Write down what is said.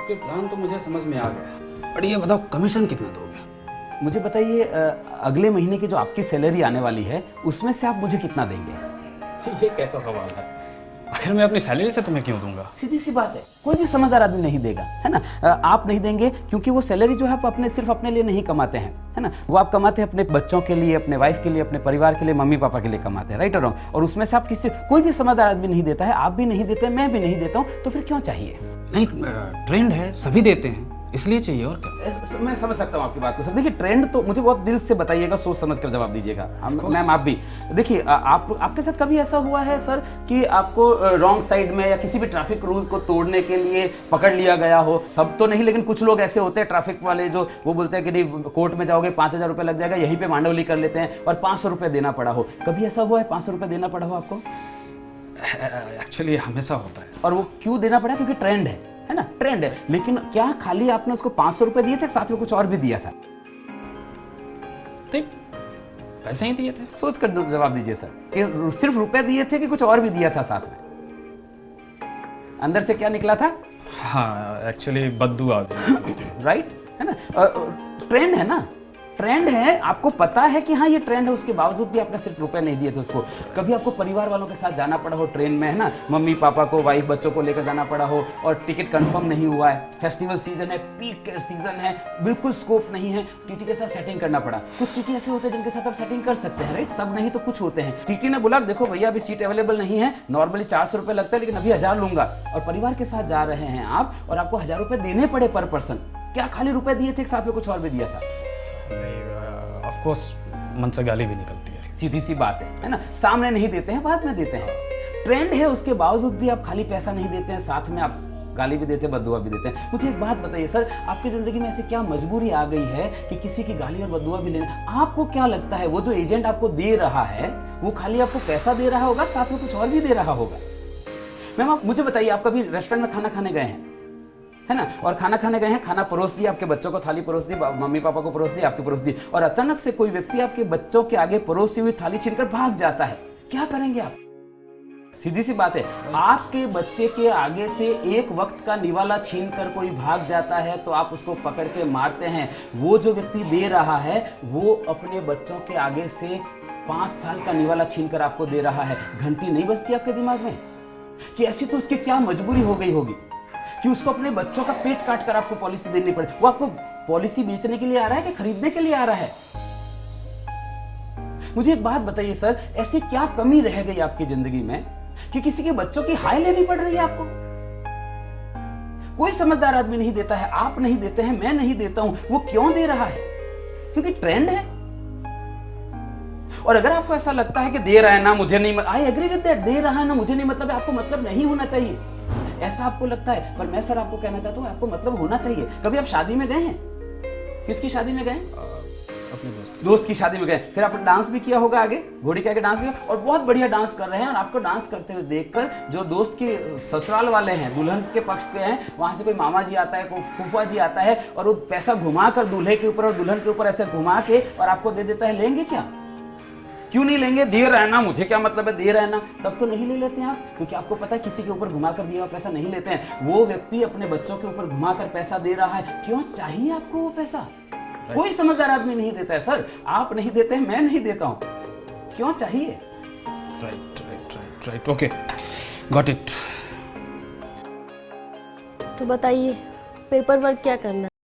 आपके प्लान तो मुझे समझ में आ गया, बट ये बताओ कमीशन कितना दोगे? मुझे बताइए, अगले महीने की जो आपकी सैलरी आने वाली है उसमें से आप मुझे कितना देंगे? ये कैसा सवाल है? आखिर मैं अपनी सैलरी से तुम्हें क्यों दूंगा? सीधी सी बात है, कोई भी समझदार आदमी नहीं देगा, है ना। आप नहीं देंगे क्योंकि वो सैलरी जो है आप अपने सिर्फ अपने लिए नहीं कमाते हैं, है ना। वो आप कमाते हैं अपने बच्चों के लिए, अपने वाइफ के लिए, अपने परिवार के लिए, मम्मी पापा के लिए कमाते हैं, राइट और रॉन्ग। और उसमें से आप किसी कोई भी समझदार आदमी नहीं देता है, आप भी नहीं देते, मैं भी नहीं देता हूँ, तो फिर क्यों चाहिए? नहीं, ट्रेंड है, सभी देते हैं, इसलिए चाहिए। और क्या? मैं समझ सकता हूँ आपकी बात को सर। देखिए, ट्रेंड तो मुझे बहुत दिल से बताइएगा, सोच समझ कर जवाब दीजिएगा। मैम आप भी देखिए, आपके साथ कभी ऐसा हुआ है सर कि आपको रॉन्ग साइड में या किसी भी ट्रैफिक रूल को तोड़ने के लिए पकड़ लिया गया हो? सब तो नहीं, लेकिन कुछ लोग ऐसे होते हैं ट्रैफिक वाले जो वो बोलते हैं कि नहीं कोर्ट में जाओगे 5,000 रुपये लग जाएगा, यहीं पे मांडवली कर लेते हैं और 500 रुपये देना पड़ा हो। कभी ऐसा हुआ है 500 रुपये देना पड़ा हो आपको? एक्चुअली हमेशा होता है। और वो क्यों देना पड़ा? क्योंकि ट्रेंड है ना, ट्रेंड है। लेकिन क्या खाली आपने उसको 500 रुपए दिए थे, साथ में कुछ और भी दिया था? पैसे ही दिए थे। सोच कर जवाब दीजिए सर, कि सिर्फ रुपए दिए थे कि कुछ और भी दिया था साथ में? अंदर से क्या निकला था? हाँ, एक्चुअली बद्दू आ गई। राइट, है ना। ट्रेंड है ना, ट्रेंड है, आपको पता है कि हाँ ये ट्रेंड है, उसके बावजूद भी आपने सिर्फ रुपए नहीं दिए थे उसको। कभी आपको परिवार वालों के साथ जाना पड़ा हो ट्रेन में, है ना, मम्मी पापा को, वाइफ बच्चों को लेकर जाना पड़ा हो और टिकट कंफर्म नहीं हुआ है, फेस्टिवल सीजन है, पीक सीजन है, बिल्कुल स्कोप नहीं है, टीटी के साथ सेटिंग करना पड़ा। कुछ टीटी ऐसे होते हैं जिनके साथ आप सेटिंग कर सकते हैं, राइट, सब नहीं तो कुछ होते हैं। टीटी ने बोला देखो भैया अभी सीट अवेलेबल नहीं है, नॉर्मली 400 रुपये लगता है लेकिन अभी 1000 लूंगा, और परिवार के साथ जा रहे हैं आप और आपको 1000 रुपये देने पड़े पर पर्सन। क्या खाली रुपए दिए थे, साथ में कुछ और भी दिया था? ऑफ कोर्स मन से गाली भी निकलती है। सीधी सी बात है ना। सामने नहीं देते हैं, बाद में देते हैं। ट्रेंड है, उसके बावजूद भी आप खाली पैसा नहीं देते हैं, साथ में आप गाली भी देते हैं, बददुआ भी देते हैं। मुझे एक बात बताइए सर, आपकी जिंदगी में ऐसी क्या मजबूरी आ गई है कि किसी की गाली और बददुआ भी लेना? आपको क्या लगता है वो जो एजेंट आपको दे रहा है वो खाली आपको पैसा दे रहा होगा, साथ में कुछ और भी दे रहा होगा? मैम आप मुझे बताइए, आप कभी रेस्टोरेंट में खाना खाने गए हैं, है ना, और खाना खाने गए हैं, खाना परोस दिया, आपके बच्चों को थाली परोस दी, मम्मी पापा को परोस दी, आपकी परोस दी, और अचानक से कोई व्यक्ति आपके बच्चों के आगे परोसी हुई थाली छीनकर भाग जाता है, क्या करेंगे आप? सीधी सी बात है, आपके बच्चे के आगे से एक वक्त का निवाला छीनकर कोई भाग जाता है तो आप उसको पकड़ के मारते हैं। वो जो व्यक्ति दे रहा है वो अपने बच्चों के आगे से 5 साल का निवाला छीनकर आपको दे रहा है। घंटी नहीं बजती आपके दिमाग में कि ऐसी तो उसकी क्या मजबूरी हो गई होगी कि उसको अपने बच्चों का पेट काट कर आपको पॉलिसी देनी पड़े? वो आपको पॉलिसी बेचने के लिए आ रहा है कि खरीदने के लिए आ रहा है? मुझे एक बात बताइए सर, ऐसी क्या कमी रह गई आपकी जिंदगी में कि किसी के बच्चों की हाय लेनी पड़ रही है आपको? कोई समझदार आदमी नहीं देता है, आप नहीं देते हैं, मैं नहीं देता हूं। वो क्यों दे रहा है? क्योंकि ट्रेंड है। और अगर आपको ऐसा लगता है कि दे रहा है ना मुझे नहीं, आई एग्री विद दैट, दे रहा है ना मुझे नहीं मतलब है, आपको मतलब नहीं होना चाहिए, ऐसा आपको लगता है। पर मैं सर आपको कहना चाहता हूं आपको मतलब होना चाहिए। कभी आप शादी में गए हैं? किसकी शादी में गए? अपने दोस्त की शादी में गए, फिर आपने डांस भी किया होगा, आगे घोड़ी के आगे डांस भी, और बहुत बढ़िया डांस कर रहे हैं, और आपको डांस करते हुए देखकर जो दोस्त के ससुराल वाले हैं, दुल्हन के पक्ष के हैं, वहां से कोई मामा जी आता है, कोई फूफा जी आता है, और वो पैसा घुमा कर दूल्हे के ऊपर और दुल्हन के ऊपर ऐसे घुमा के और आपको दे देता है, लेंगे क्या? क्यों नहीं लेंगे? दे रहा है ना, मुझे क्या मतलब है, दे रहा है ना, तब तो नहीं ले लेते हैं आप, क्योंकि आपको पता है किसी के ऊपर घुमाकर दिया हुआ पैसा नहीं लेते हैं। वो व्यक्ति अपने बच्चों के ऊपर घुमाकर पैसा दे रहा है, क्यों चाहिए आपको वो पैसा? कोई समझदार आदमी नहीं देता है सर, आप नहीं देते हैं, मैं नहीं देता हूं, क्यों चाहिए? Right, okay, got it. तो बताइए पेपर वर्क क्या करना है?